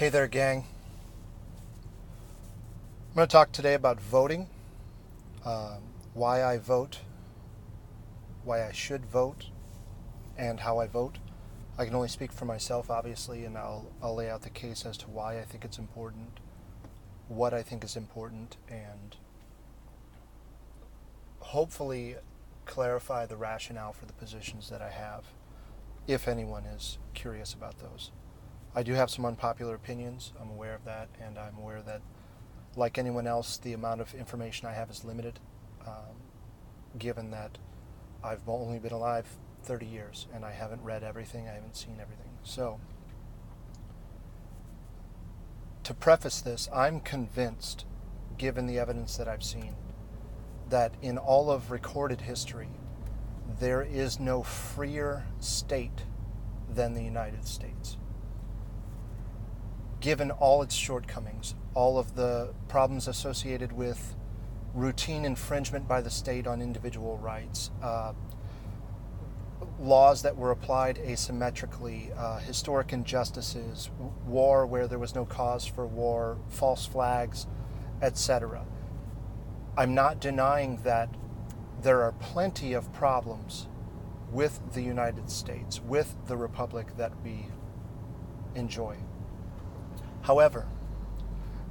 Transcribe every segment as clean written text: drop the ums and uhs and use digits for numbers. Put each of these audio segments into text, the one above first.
Hey there, gang. I'm going to talk today about voting, why I vote, why I should vote, and how I vote. I can only speak for myself, obviously, and I'll lay out the case as to why I think it's important, what I think is important, and hopefully clarify the rationale for the positions that I have, if anyone is curious about those. I do have some unpopular opinions. I'm aware of that, and I'm aware that, like anyone else, the amount of information I have is limited, given that I've only been alive 30 years, and I haven't read everything, I haven't seen everything. So, to preface this, I'm convinced, given the evidence that I've seen, that in all of recorded history, there is no freer state than the United States. Given all its shortcomings, all of the problems associated with routine infringement by the state on individual rights, laws that were applied asymmetrically, historic injustices, war where there was no cause for war, false flags, etc. I'm not denying that there are plenty of problems with the United States, with the republic that we enjoy. However,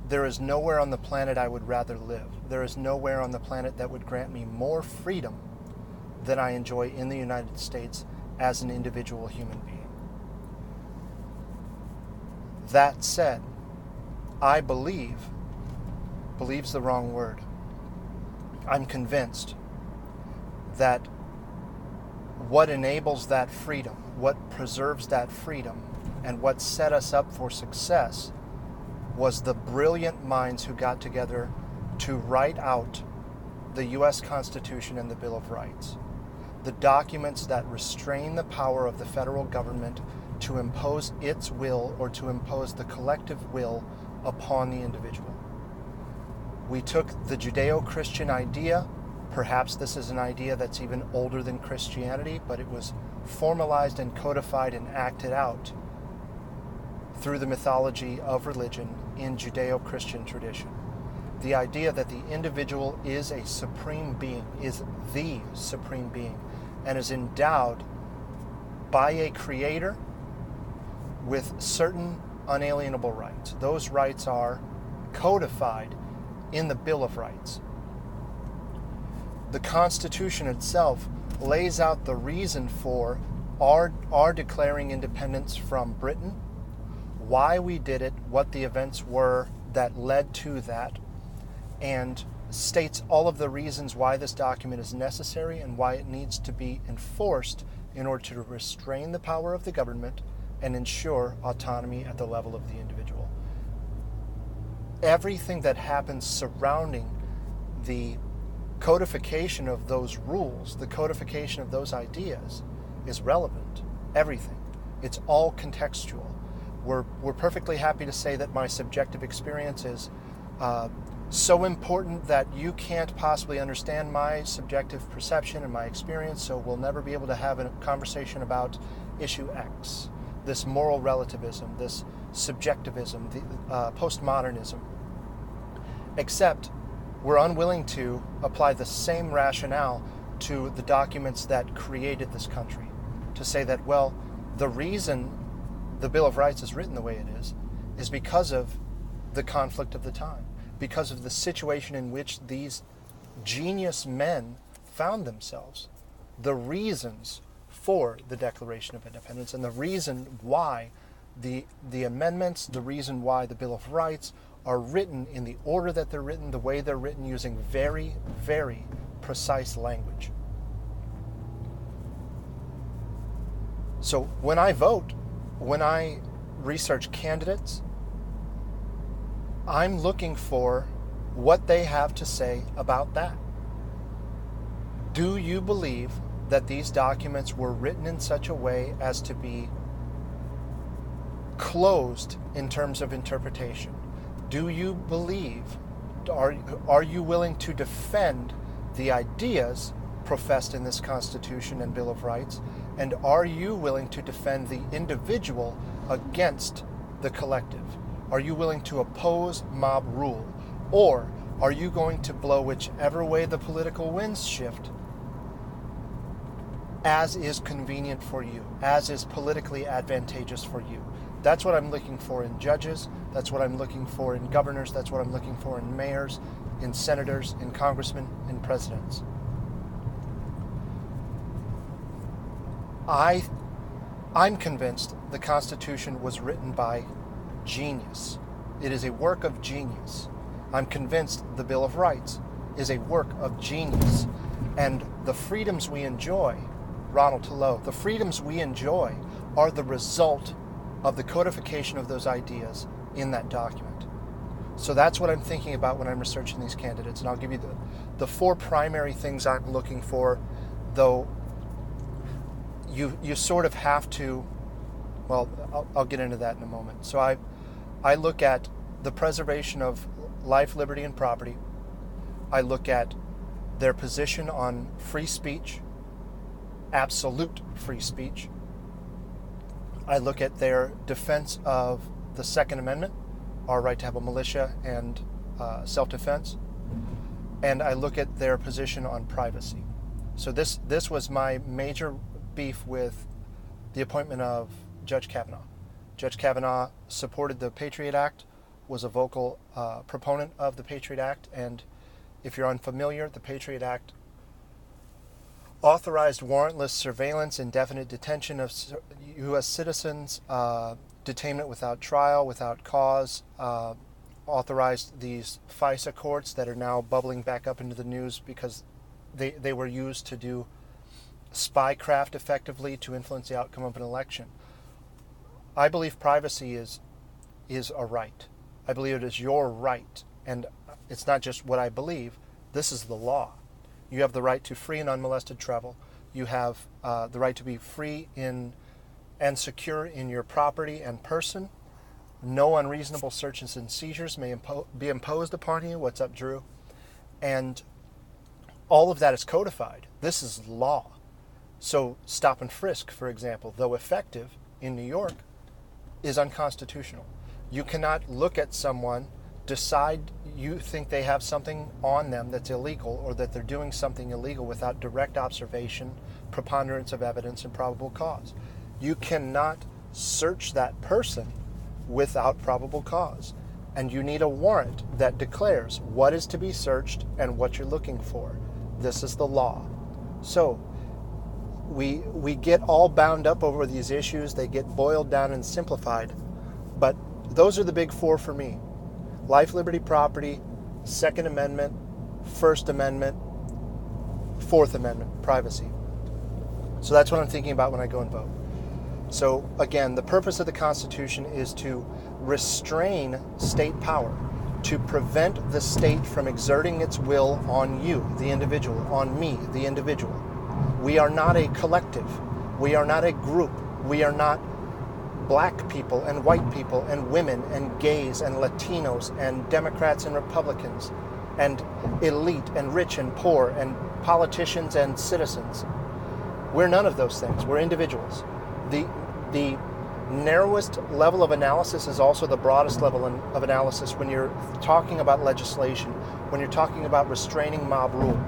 there is nowhere on the planet I would rather live. There is nowhere on the planet that would grant me more freedom than I enjoy in the United States as an individual human being. That said, I believe's the wrong word. I'm convinced that what enables that freedom, what preserves that freedom, and what set us up for success was the brilliant minds who got together to write out the U.S. Constitution and the Bill of Rights, the documents that restrain the power of the federal government to impose its will or to impose the collective will upon the individual. We took the Judeo-Christian idea, perhaps this is an idea that's even older than Christianity, but it was formalized and codified and acted out through the mythology of religion in Judeo-Christian tradition. The idea that the individual is a supreme being, is the supreme being, and is endowed by a creator with certain unalienable rights. Those rights are codified in the Bill of Rights. The Constitution itself lays out the reason for our declaring independence from Britain, why we did it, what the events were that led to that, and states all of the reasons why this document is necessary and why it needs to be enforced in order to restrain the power of the government and ensure autonomy at the level of the individual. Everything that happens surrounding the codification of those rules, the codification of those ideas, is relevant. Everything. It's all contextual. We're perfectly happy to say that my subjective experience is so important that you can't possibly understand my subjective perception and my experience, so we'll never be able to have a conversation about issue X, this moral relativism, this subjectivism, the postmodernism. Except we're unwilling to apply the same rationale to the documents that created this country, to say that, well, the reason the Bill of Rights is written the way it is because of the conflict of the time, because of the situation in which these genius men found themselves, the reasons for the Declaration of Independence, and the reason why the amendments, the reason why the Bill of Rights are written in the order that they're written, the way they're written, using very, very precise language. So when I vote, when I research candidates, I'm looking for what they have to say about that. Do you believe that these documents were written in such a way as to be closed in terms of interpretation? Do you believe, are you willing to defend the ideas professed in this Constitution and Bill of Rights? And are you willing to defend the individual against the collective? Are you willing to oppose mob rule? Or are you going to blow whichever way the political winds shift as is convenient for you, as is politically advantageous for you? That's what I'm looking for in judges. That's what I'm looking for in governors. That's what I'm looking for in mayors, in senators, in congressmen, in presidents. I'm convinced the Constitution was written by genius. It is a work of genius. I'm convinced the Bill of Rights is a work of genius. And the freedoms we enjoy, Ronald Tullow, the freedoms we enjoy are the result of the codification of those ideas in that document. So that's what I'm thinking about when I'm researching these candidates. And I'll give you the four primary things I'm looking for, though you sort of have to, well, I'll get into that in a moment. So I look at the preservation of life, liberty, and property. I look at their position on free speech, absolute free speech. I look at their defense of the Second Amendment, our right to have a militia and self-defense. And I look at their position on privacy. So this was my major beef with the appointment of Judge Kavanaugh. Judge Kavanaugh supported the Patriot Act, was a vocal proponent of the Patriot Act, and if you're unfamiliar, the Patriot Act authorized warrantless surveillance, indefinite detention of U.S. citizens, detainment without trial, without cause, authorized these FISA courts that are now bubbling back up into the news because they were used to do spycraft effectively to influence the outcome of an election. I believe privacy is a right. I believe it is your right. And it's not just what I believe. This is the law. You have the right to free and unmolested travel. You have the right to be free and secure in your property and person. No unreasonable searches and seizures may be imposed upon you. What's up, Drew? And all of that is codified. This is law. So stop and frisk, for example, though effective in New York, is unconstitutional. You cannot look at someone, decide you think they have something on them that's illegal or that they're doing something illegal without direct observation, preponderance of evidence, and probable cause. You cannot search that person without probable cause. And you need a warrant that declares what is to be searched and what you're looking for. This is the law. So we get all bound up over these issues. They get boiled down and simplified. But those are the big four for me. Life, liberty, property, Second Amendment, First Amendment, Fourth Amendment, privacy. So that's what I'm thinking about when I go and vote. So again, the purpose of the Constitution is to restrain state power, to prevent the state from exerting its will on you, the individual, on me, the individual. We are not a collective. We are not a group. We are not black people and white people and women and gays and Latinos and Democrats and Republicans and elite and rich and poor and politicians and citizens. We're none of those things. We're individuals. The narrowest level of analysis is also the broadest level of analysis when you're talking about legislation, when you're talking about restraining mob rule.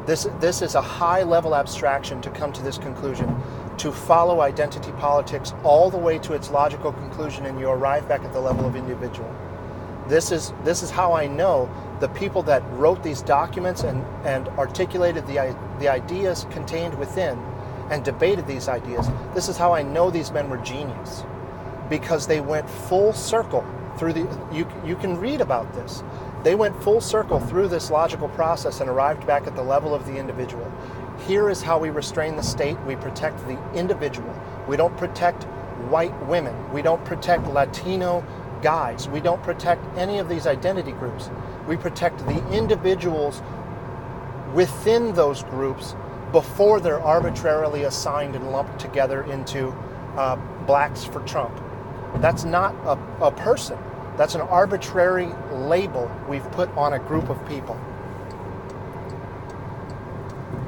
This is a high-level abstraction to come to this conclusion. To follow identity politics all the way to its logical conclusion, and you arrive back at the level of individual. This is how I know the people that wrote these documents and articulated the ideas contained within and debated these ideas. This is how I know these men were genius, because they went full circle through you can read about this. They went full circle through this logical process and arrived back at the level of the individual. Here is how we restrain the state. We protect the individual. We don't protect white women. We don't protect Latino guys. We don't protect any of these identity groups. We protect the individuals within those groups before they're arbitrarily assigned and lumped together into blacks for Trump. That's not a person. That's an arbitrary label we've put on a group of people.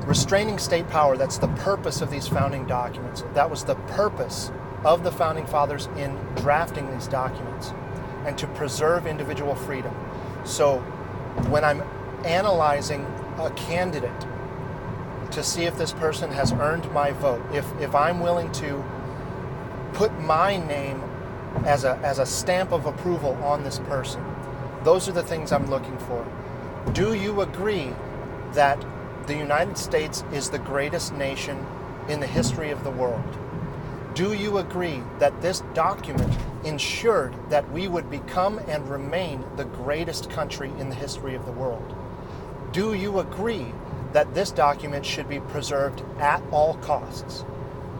Restraining state power, that's the purpose of these founding documents. That was the purpose of the Founding Fathers in drafting these documents and to preserve individual freedom. So when I'm analyzing a candidate to see if this person has earned my vote, if I'm willing to put my name as a stamp of approval on this person, those are the things I'm looking for. Do you agree that the United States is the greatest nation in the history of the world? Do you agree that this document ensured that we would become and remain the greatest country in the history of the world? Do you agree that this document should be preserved at all costs?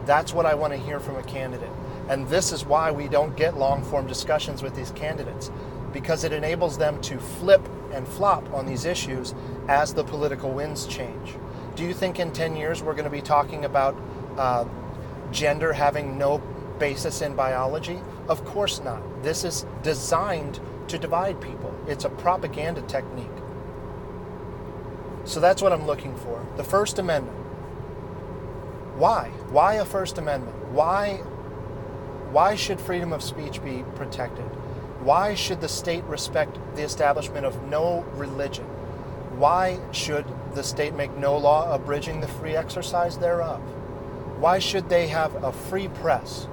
That's what I want to hear from a candidate. And this is why we don't get long-form discussions with these candidates, because it enables them to flip and flop on these issues as the political winds change. Do you think in 10 years we're going to be talking about gender having no basis in biology? Of course not. This is designed to divide people. It's a propaganda technique. So that's what I'm looking for. The First Amendment. Why? Why a First Amendment? Why should freedom of speech be protected? Why should the state respect the establishment of no religion? Why should the state make no law abridging the free exercise thereof? Why should they have a free press?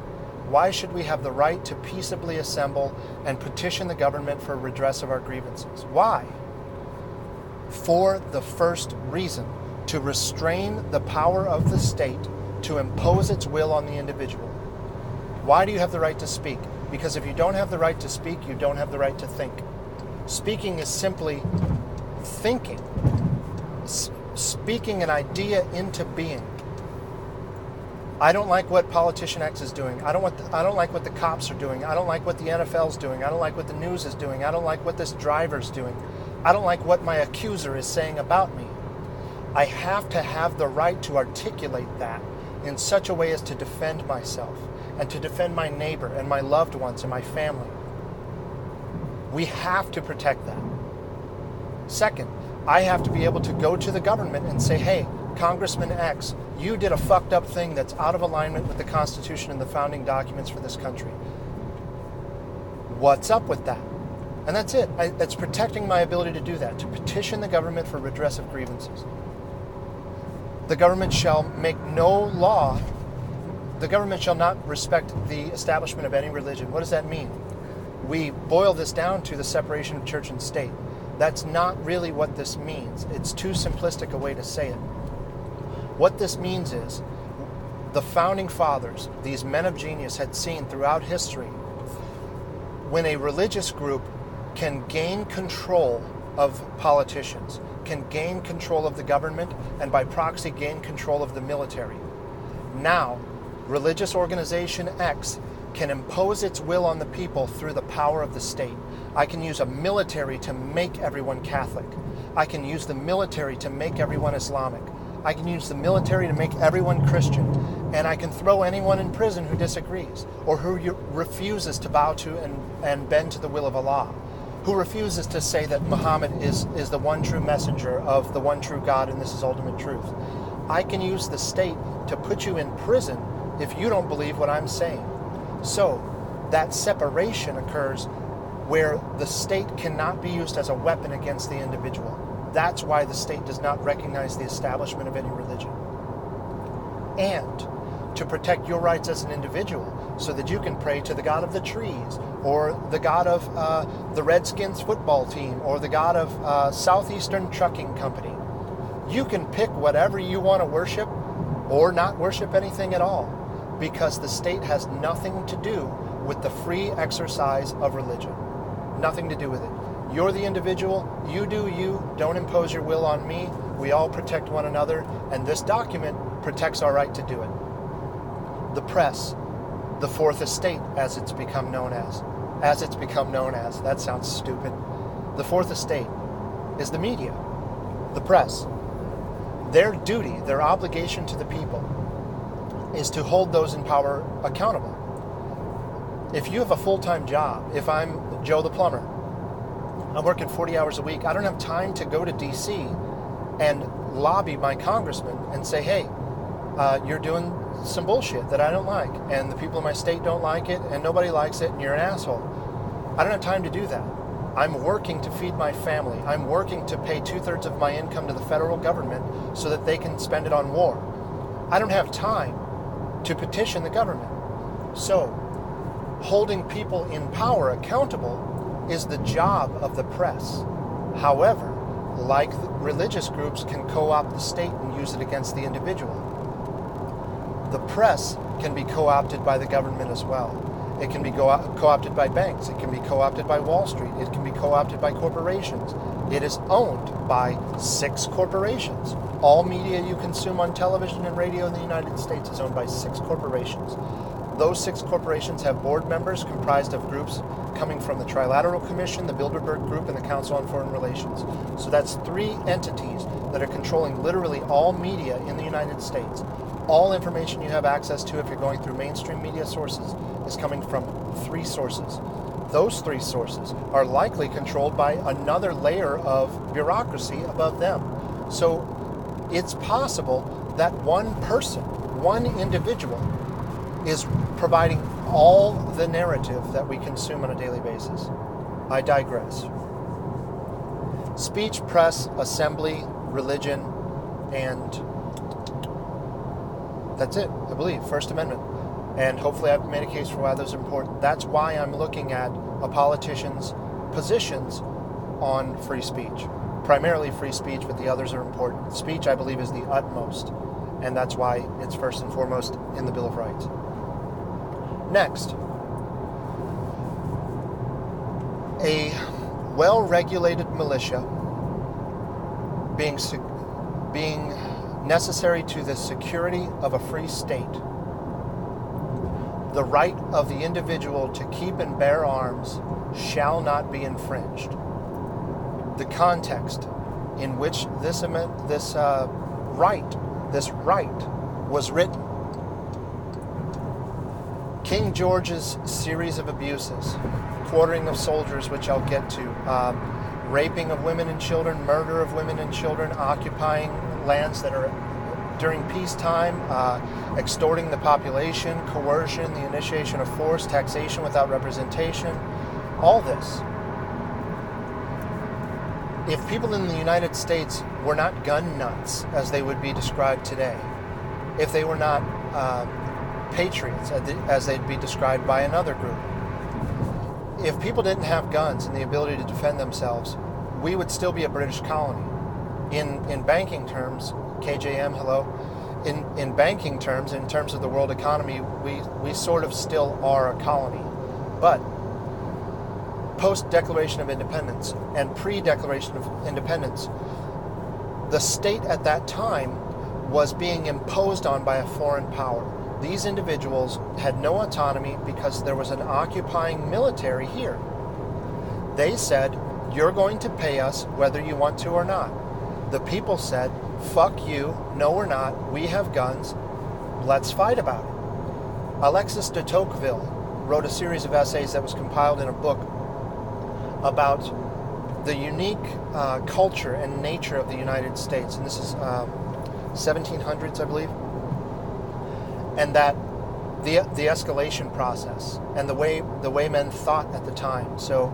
Why should we have the right to peaceably assemble and petition the government for redress of our grievances? Why? For the first reason, to restrain the power of the state to impose its will on the individual. Why do you have the right to speak? Because if you don't have the right to speak, you don't have the right to think. Speaking is simply thinking, speaking an idea into being. I don't like what politician X is doing. I don't like what the cops are doing. I don't like what the NFL's doing. I don't like what the news is doing. I don't like what this driver's doing. I don't like what my accuser is saying about me. I have to have the right to articulate that in such a way as to defend myself and to defend my neighbor and my loved ones and my family. We have to protect that. Second, I have to be able to go to the government and say, hey, Congressman X, you did a fucked up thing that's out of alignment with the Constitution and the founding documents for this country. What's up with that? And that's it. It's protecting my ability to do that, to petition the government for redress of grievances. The government shall make no law. The government shall not respect the establishment of any religion. What does that mean? We boil this down to the separation of church and state. That's not really what this means. It's too simplistic a way to say it. What this means is the founding fathers, these men of genius, had seen throughout history when a religious group can gain control of politicians, can gain control of the government, and by proxy gain control of the military. Now, religious organization X can impose its will on the people through the power of the state. I can use a military to make everyone Catholic. I can use the military to make everyone Islamic. I can use the military to make everyone Christian. And I can throw anyone in prison who disagrees or who refuses to bow to and bend to the will of Allah, who refuses to say that Muhammad is the one true messenger of the one true God and this is ultimate truth. I can use the state to put you in prison if you don't believe what I'm saying. So that separation occurs where the state cannot be used as a weapon against the individual. That's why the state does not recognize the establishment of any religion. And to protect your rights as an individual so that you can pray to the God of the trees or the God of the Redskins football team or the God of Southeastern Trucking Company. You can pick whatever you want to worship or not worship anything at all, because the state has nothing to do with the free exercise of religion. Nothing to do with it. You're the individual, you do you, don't impose your will on me, we all protect one another, and this document protects our right to do it. The press, the fourth estate, as it's become known as, that sounds stupid. The fourth estate is the media, the press. Their duty, their obligation to the people is to hold those in power accountable. If you have a full-time job, if I'm Joe the plumber, I'm working 40 hours a week, I don't have time to go to DC and lobby my congressman and say, hey, you're doing some bullshit that I don't like, and the people in my state don't like it, and nobody likes it, and you're an asshole. I don't have time to do that. I'm working to feed my family. I'm working to pay 2/3 of my income to the federal government so that they can spend it on war. I don't have time to petition the government. So, holding people in power accountable is the job of the press. However, like religious groups can co-opt the state and use it against the individual, the press can be co-opted by the government as well. It can be co-opted by banks. It can be co-opted by Wall Street. It can be co-opted by corporations. It is owned by 6 corporations. All media you consume on television and radio in the United States is owned by 6 corporations. Those 6 corporations have board members comprised of groups coming from the Trilateral Commission, the Bilderberg Group, and the Council on Foreign Relations. So that's 3 entities that are controlling literally all media in the United States. All information you have access to if you're going through mainstream media sources is coming from 3 sources. Those 3 sources are likely controlled by another layer of bureaucracy above them. So it's possible that one person, one individual, is providing all the narrative that we consume on a daily basis. I digress. Speech, press, assembly, religion, and that's it, I believe, First Amendment. And hopefully I've made a case for why those are important. That's why I'm looking at a politician's positions on free speech. Primarily free speech, but the others are important. Speech, I believe, is the utmost, and that's why it's first and foremost in the Bill of Rights. Next, a well-regulated militia being necessary to the security of a free state. The right of the individual to keep and bear arms shall not be infringed. The context in which this right was written. King George's series of abuses, quartering of soldiers, which I'll get to, raping of women and children, murder of women and children, occupying lands that are during peacetime, extorting the population, coercion, the initiation of force, taxation without representation, all this. If people in the United States were not gun nuts, as they would be described today, if they were not patriots, as they'd be described by another group, if people didn't have guns and the ability to defend themselves, we would still be a British colony. In banking terms, KJM, hello. In banking terms, in terms of the world economy, we sort of still are a colony. But post-Declaration of Independence and pre-Declaration of Independence, the state at that time was being imposed on by a foreign power. These individuals had no autonomy because there was an occupying military here. They said, you're going to pay us whether you want to or not. The people said, fuck you, no we're not, we have guns, let's fight about it. Alexis de Tocqueville wrote a series of essays that was compiled in a book about the unique culture and nature of the United States, and this is 1700s, I believe, and that the escalation process and the way men thought at the time. So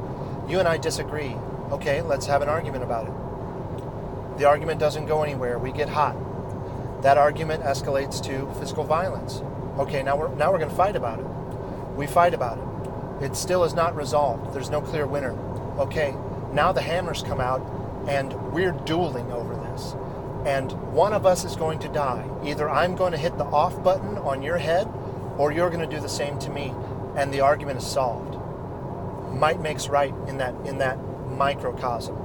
you and I disagree. Okay, let's have an argument about it. The argument doesn't go anywhere. We get hot. That argument escalates to physical violence. Okay, now we're going to fight about it. We fight about it. It still is not resolved. There's no clear winner. Okay, now the hammers come out and we're dueling over this. And one of us is going to die. Either I'm going to hit the off button on your head or you're going to do the same to me, and the argument is solved. Might makes right in that microcosm.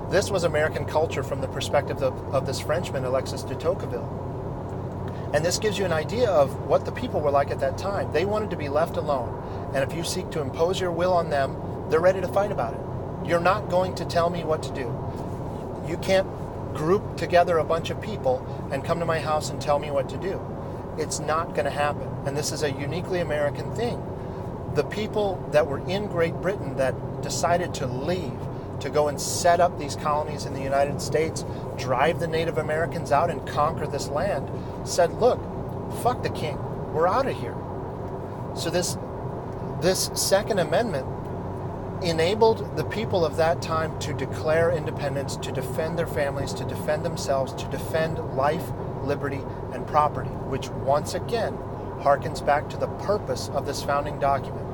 This was American culture from the perspective of this Frenchman, Alexis de Tocqueville. And this gives you an idea of what the people were like at that time. They wanted to be left alone. And if you seek to impose your will on them, they're ready to fight about it. You're not going to tell me what to do. You can't group together a bunch of people and come to my house and tell me what to do. It's not going to happen. And this is a uniquely American thing. The people that were in Great Britain that decided to leave, to go and set up these colonies in the United States, drive the Native Americans out and conquer this land, said, look, fuck the king. We're out of here. So this Second Amendment enabled the people of that time to declare independence, to defend their families, to defend themselves, to defend life, liberty, and property, which once again harkens back to the purpose of this founding document,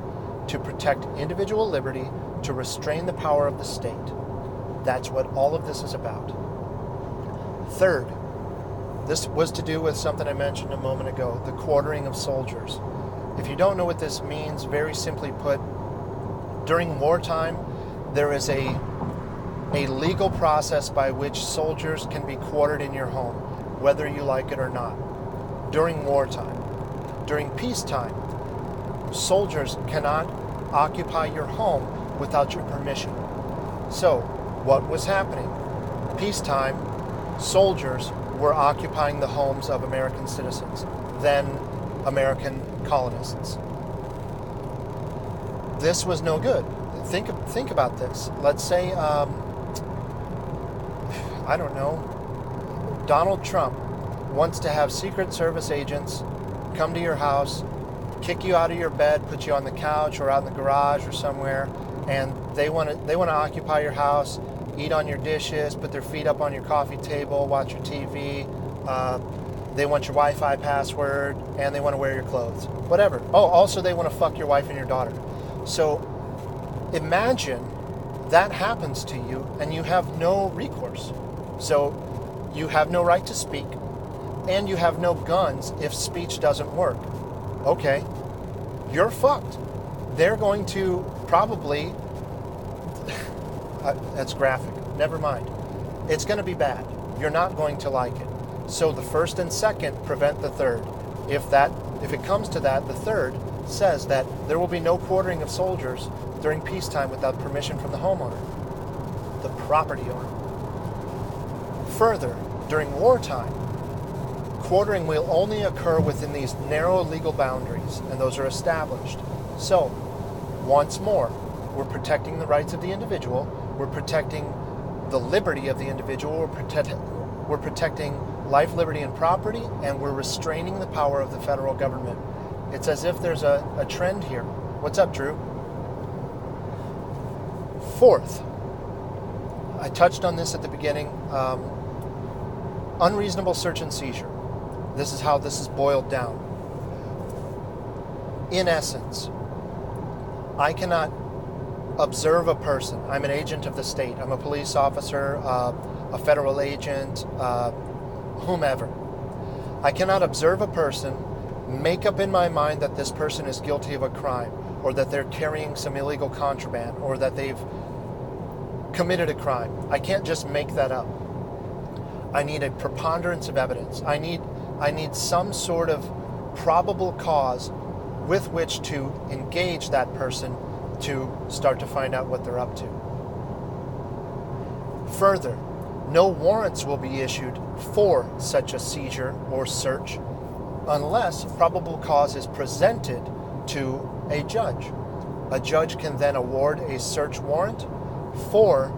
to protect individual liberty, to restrain the power of the state. That's what all of this is about. Third, this was to do with something I mentioned a moment ago, the quartering of soldiers. If you don't know what this means, very simply put, during wartime, there is a legal process by which soldiers can be quartered in your home, whether you like it or not, during wartime. During peacetime, soldiers cannot occupy your home without your permission. So, what was happening? Peacetime, soldiers were occupying the homes of American citizens, then American colonists. This was no good. Think about this. Let's say, I don't know, Donald Trump wants to have Secret Service agents come to your house, kick you out of your bed, put you on the couch or out in the garage or somewhere, and they want to occupy your house, eat on your dishes, put their feet up on your coffee table, watch your TV. They want your Wi-Fi password, and they want to wear your clothes. Whatever. Oh, also they want to fuck your wife and your daughter. So imagine that happens to you and you have no recourse. So you have no right to speak and you have no guns if speech doesn't work. Okay, you're fucked. They're going to probably, that's graphic, never mind. It's going to be bad. You're not going to like it. So the first and second prevent the third. If it comes to that, the third says that there will be no quartering of soldiers during peacetime without permission from the homeowner, the property owner. Further, during wartime, quartering will only occur within these narrow legal boundaries, and those are established. So, once more, we're protecting the rights of the individual, we're protecting the liberty of the individual, we're protecting life, liberty, and property, and we're restraining the power of the federal government. It's as if there's a trend here. What's up, Drew? Fourth, I touched on this at the beginning, unreasonable search and seizure. This is how this is boiled down. In essence, I cannot observe a person. I'm an agent of the state. I'm a police officer, a federal agent, whomever. I cannot observe a person, make up in my mind that this person is guilty of a crime, or that they're carrying some illegal contraband, or that they've committed a crime. I can't just make that up. I need a preponderance of evidence. I need some sort of probable cause with which to engage that person to start to find out what they're up to. Further, no warrants will be issued for such a seizure or search unless probable cause is presented to a judge. A judge can then award a search warrant for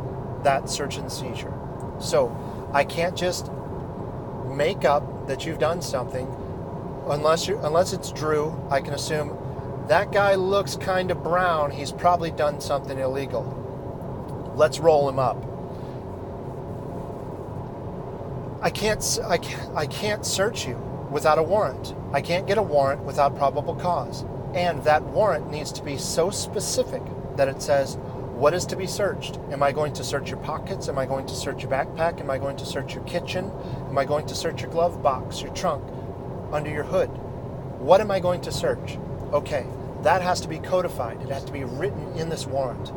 that search and seizure. So I can't just make up that you've done something unless it's Drew. I can assume that guy looks kind of brown. He's probably done something illegal. Let's roll him up. I can't search you without a warrant. I can't get a warrant without probable cause. And that warrant needs to be so specific that it says what is to be searched. Am I going to search your pockets? Am I going to search your backpack? Am I going to search your kitchen? Am I going to search your glove box, your trunk, under your hood? What am I going to search? Okay, that has to be codified. It has to be written in this warrant.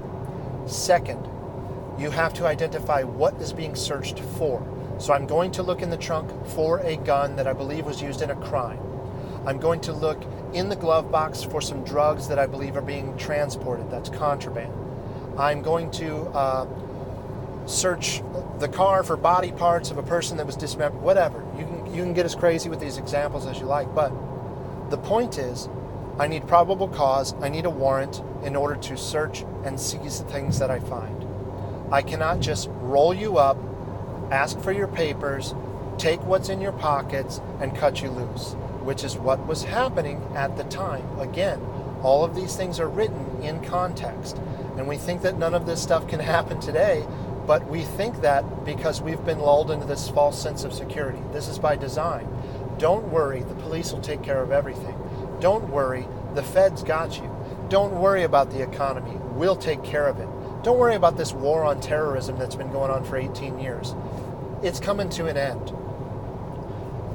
Second, you have to identify what is being searched for. So I'm going to look in the trunk for a gun that I believe was used in a crime. I'm going to look in the glove box for some drugs that I believe are being transported. That's contraband. I'm going to search the car for body parts of a person that was dismembered. Whatever. You can get as crazy with these examples as you like, but the point is, I need probable cause. I need a warrant in order to search and seize the things that I find. I cannot just roll you up, ask for your papers, take what's in your pockets, and cut you loose. which is what was happening at the time. Again, all of these things are written in context. And we think that none of this stuff can happen today, but we think that because we've been lulled into this false sense of security. This is by design. Don't worry, the police will take care of everything. Don't worry, the Fed's got you. Don't worry about the economy. We'll take care of it. Don't worry about this war on terrorism that's been going on for 18 years. It's coming to an end.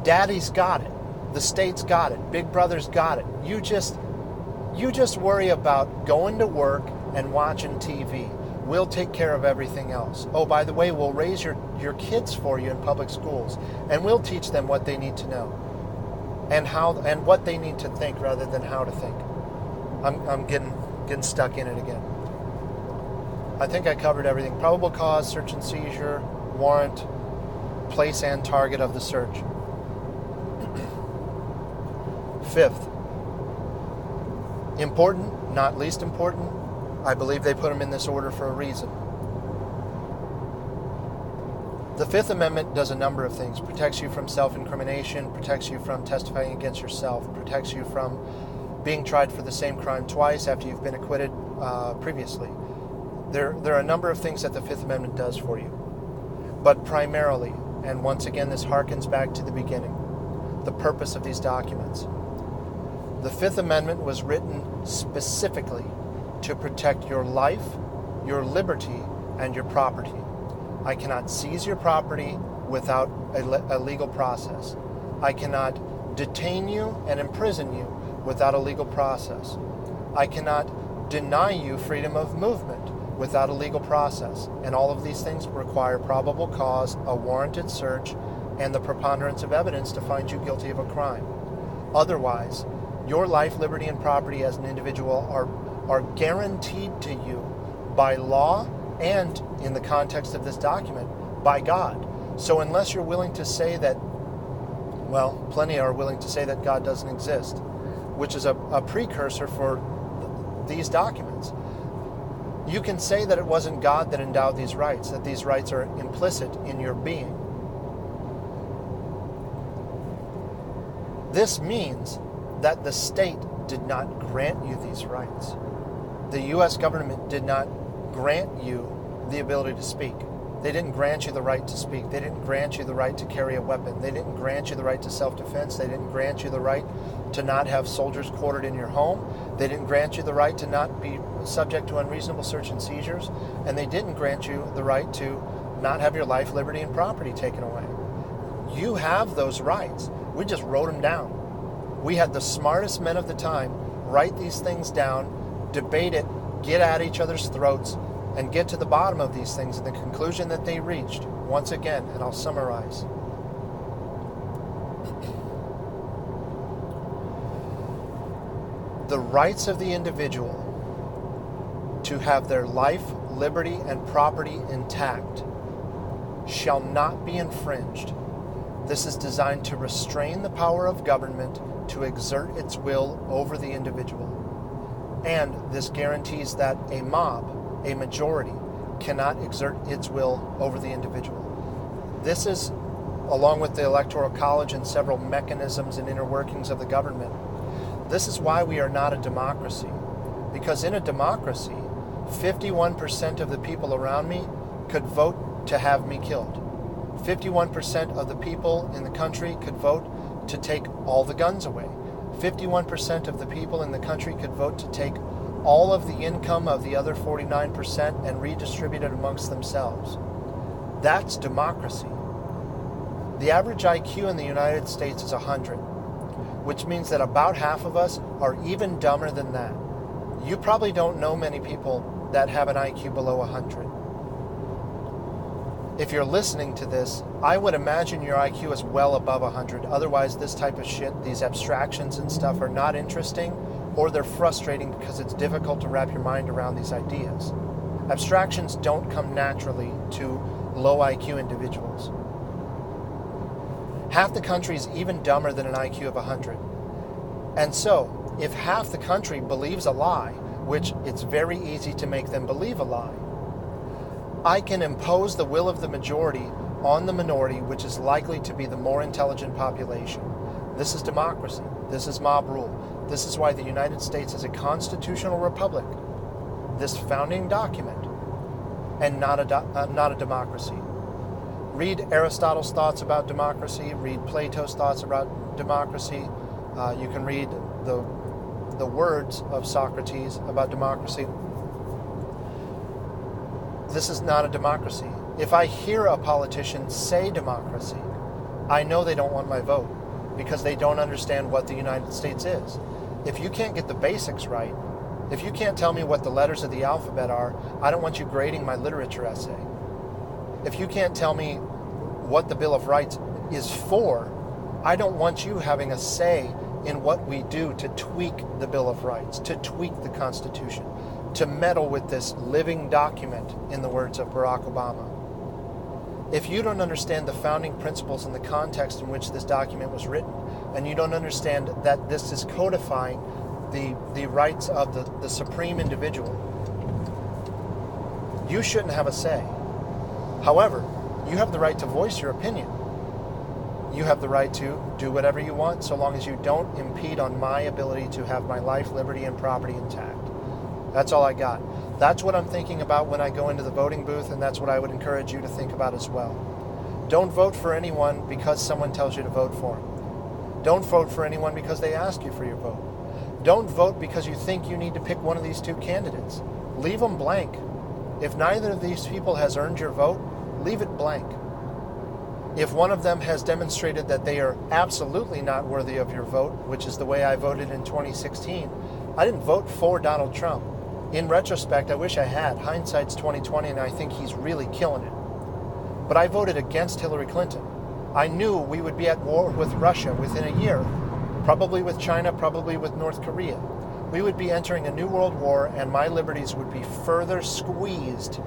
Daddy's got it. The state's got it. Big Brother's got it. You just worry about going to work and watching TV. We'll take care of everything else. Oh, by the way, we'll raise your kids for you in public schools, and we'll teach them what they need to know and what they need to think rather than how to think. I'm getting stuck in it again. I think I covered everything. Probable cause, search and seizure, warrant, place and target of the search. Fifth, important, not least important, I believe they put them in this order for a reason. The Fifth Amendment does a number of things. Protects you from self-incrimination, protects you from testifying against yourself, protects you from being tried for the same crime twice after you've been acquitted previously. There are a number of things that the Fifth Amendment does for you. But primarily, and once again this harkens back to the beginning, the purpose of these documents. The Fifth Amendment was written specifically to protect your life, your liberty, and your property. I cannot seize your property without a legal process. I cannot detain you and imprison you without a legal process. I cannot deny you freedom of movement without a legal process. And all of these things require probable cause, a warranted search, and the preponderance of evidence to find you guilty of a crime. Otherwise, your life, liberty, and property as an individual are guaranteed to you by law and, in the context of this document, by God. So unless you're willing to say that, well, plenty are willing to say that God doesn't exist, which is a precursor for these documents. You can say that it wasn't God that endowed these rights, that these rights are implicit in your being. This means that the state did not grant you these rights. The U.S. government did not grant you the ability to speak. They didn't grant you the right to speak. They didn't grant you the right to carry a weapon. They didn't grant you the right to self-defense. They didn't grant you the right to not have soldiers quartered in your home. They didn't grant you the right to not be subject to unreasonable search and seizures. And they didn't grant you the right to not have your life, liberty, and property taken away. You have those rights. We just wrote them down. We had the smartest men of the time write these things down, debate it, get at each other's throats, and get to the bottom of these things and the conclusion that they reached. Once again, and I'll summarize. The rights of the individual to have their life, liberty, and property intact shall not be infringed. This is designed to restrain the power of government to exert its will over the individual. And this guarantees that a mob, a majority, cannot exert its will over the individual. This is, along with the Electoral College and several mechanisms and inner workings of the government, this is why we are not a democracy. Because in a democracy, 51% of the people around me could vote to have me killed. 51% of the people in the country could vote to take all the guns away. 51% of the people in the country could vote to take all of the income of the other 49% and redistribute it amongst themselves. That's democracy. The average IQ in the United States is 100, which means that about half of us are even dumber than that. You probably don't know many people that have an IQ below 100. If you're listening to this, I would imagine your IQ is well above 100. Otherwise, this type of shit, these abstractions and stuff are not interesting, or they're frustrating because it's difficult to wrap your mind around these ideas. Abstractions don't come naturally to low IQ individuals. Half the country is even dumber than an IQ of 100. And so, if half the country believes a lie, which it's very easy to make them believe a lie, I can impose the will of the majority on the minority, which is likely to be the more intelligent population. This is democracy. This is mob rule. This is why the United States is a constitutional republic, this founding document, and not a democracy. Read Aristotle's thoughts about democracy. Read Plato's thoughts about democracy. You can read the words of Socrates about democracy. This is not a democracy. If I hear a politician say democracy, I know they don't want my vote because they don't understand what the United States is. If you can't get the basics right, if you can't tell me what the letters of the alphabet are, I don't want you grading my literature essay. If you can't tell me what the Bill of Rights is for, I don't want you having a say in what we do to tweak the Bill of Rights, to tweak the Constitution, to meddle with this living document, in the words of Barack Obama. If you don't understand the founding principles and the context in which this document was written, and you don't understand that this is codifying the rights of the supreme individual, you shouldn't have a say. However, you have the right to voice your opinion. You have the right to do whatever you want so long as you don't impede on my ability to have my life, liberty, and property intact. That's all I got. That's what I'm thinking about when I go into the voting booth, and that's what I would encourage you to think about as well. Don't vote for anyone because someone tells you to vote for them. Don't vote for anyone because they ask you for your vote. Don't vote because you think you need to pick one of these two candidates. Leave them blank. If neither of these people has earned your vote, leave it blank. If one of them has demonstrated that they are absolutely not worthy of your vote, which is the way I voted in 2016, I didn't vote for Donald Trump. In retrospect, I wish I had. Hindsight's 2020, and I think he's really killing it. But I voted against Hillary Clinton. I knew we would be at war with Russia within a year, probably with China, probably with North Korea. We would be entering a new world war, and my liberties would be further squeezed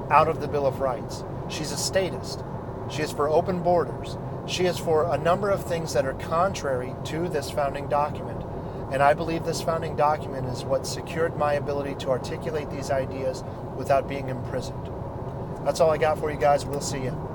out of the Bill of Rights. She's a statist. She is for open borders. She is for a number of things that are contrary to this founding document. And I believe this founding document is what secured my ability to articulate these ideas without being imprisoned. That's all I got for you guys. We'll see you.